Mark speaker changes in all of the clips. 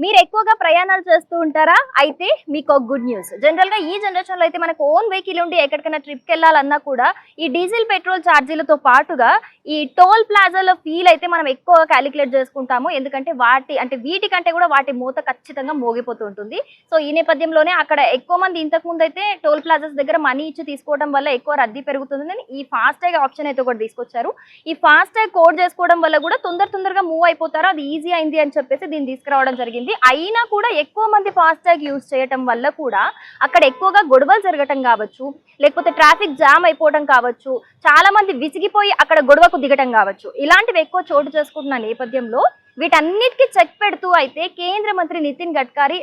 Speaker 1: మీరు ఎక్కువగా ప్రయాణాలు చేస్తూ ఉంటారా? అయితే మీకు గుడ్ న్యూస్. జనరల్‌గా ఈ జనరేషన్‌లో అయితే మనకు ఓన్ వెహికల్ ఉండి ఎక్కడికైనా ట్రిప్‌కెళ్ళాలన్నా కూడా ఈ డీజిల్, పెట్రోల్ ఛార్జీలతో పాటుగా ఈ టోల్ ప్లాజాల ఫీల్ అయితే మనం ఎక్కువగా కాలిక్యులేట్ చేసుకుంటాము. ఎందుకంటే వీటికంటే కూడా వాటి మోత ఖచ్చితంగా మోగిపోతూ ఉంటుంది. సో ఈ నేపథ్యంలోనే అక్కడ ఎక్కువ మంది ఇంతకుముందైతే టోల్ ప్లాజాస్ దగ్గర మనీ ఇచ్చి తీసుకోవడం వల్ల ఎక్కువ రద్దీ పెరుగుతుందని ఈ ఫాస్టాగ్ ఆప్షన్ అయితే ఒకటి తీసుకొచ్చారు. ఈ ఫాస్టాగ్ కోడ్ చేసుకోవడం వల్ల కూడా తొందరగా మూవ్ అయిపోతారు. అది ఈజీ అయింది అని చెప్పేసి దీన్ని తీసుకురావడం జరిగింది. అయినా కూడా ఎక్కువ మంది ఫాస్టాగ్ యూజ్ చేయటం వల్ల కూడా అక్కడ ఎక్కువగా గొడవలు జరగటం కావచ్చు, లేకపోతే ట్రాఫిక్ జామ్ అయిపోవడం కావచ్చు, చాలా మంది విసిగిపోయి అక్కడ గొడవకు దిగటం కావచ్చు, ఇలాంటివి ఎక్కువ చోటు చేసుకుంటున్న నేపథ్యంలో వీటన్నిటికీ చెక్ పెడుతూ అయితే కేంద్ర మంత్రి నితిన్ గడ్కరీ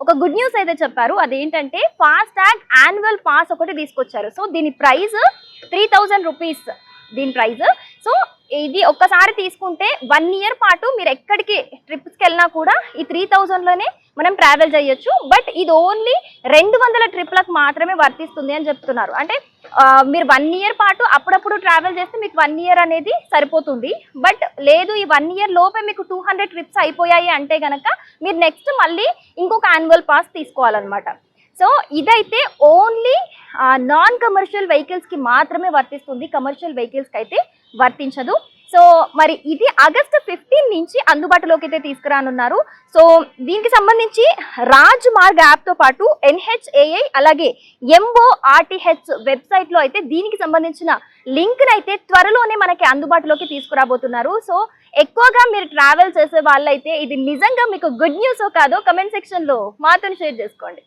Speaker 1: ఒక గుడ్ న్యూస్ అయితే చెప్పారు. అదేంటంటే ఫాస్టాగ్ యాన్యువల్ పాస్ ఒకటి తీసుకొచ్చారు. సో దీని ప్రైస్ 3000 రూపీస్. దీని ప్రైస్. సో ఇది ఒక్కసారి తీసుకుంటే 1 ఇయర్ పాటు మీరు ఎక్కడికి ట్రిప్స్కి వెళ్ళినా కూడా ఈ 3000లోనే మనం ట్రావెల్ చేయొచ్చు. బట్ ఇది ఓన్లీ 200 ట్రిప్లకు మాత్రమే వర్తిస్తుంది అని చెప్తున్నారు. అంటే మీరు 1 ఇయర్ పాటు అప్పుడప్పుడు ట్రావెల్ చేస్తే మీకు 1 ఇయర్ అనేది సరిపోతుంది. బట్ లేదు, ఈ 1 ఇయర్ లోపే మీకు 200 ట్రిప్స్ అయిపోయాయి అంటే గనక మీరు నెక్స్ట్ మళ్ళీ ఇంకొక యాన్యువల్ పాస్ తీసుకోవాలన్నమాట. సో ఇదైతే ఓన్లీ నాన్ కమర్షియల్ వెహికల్స్కి మాత్రమే వర్తిస్తుంది. కమర్షియల్ వెహికల్స్కి అయితే వర్తించదు. సో మరి ఇది ఆగస్టు 15 నుంచి అందుబాటులోకి అయితే తీసుకురానున్నారు. సో దీనికి సంబంధించి రాజ్ మార్గ్ యాప్తో పాటు NHAI అలాగే MORTH వెబ్సైట్లో అయితే దీనికి సంబంధించిన లింక్ని అయితే త్వరలోనే మనకి అందుబాటులోకి తీసుకురాబోతున్నారు. సో ఎక్కువగా మీరు ట్రావెల్ చేసే వాళ్ళైతే ఇది నిజంగా మీకు గుడ్ న్యూసో కాదో కమెంట్ సెక్షన్లో మాతో షేర్ చేసుకోండి.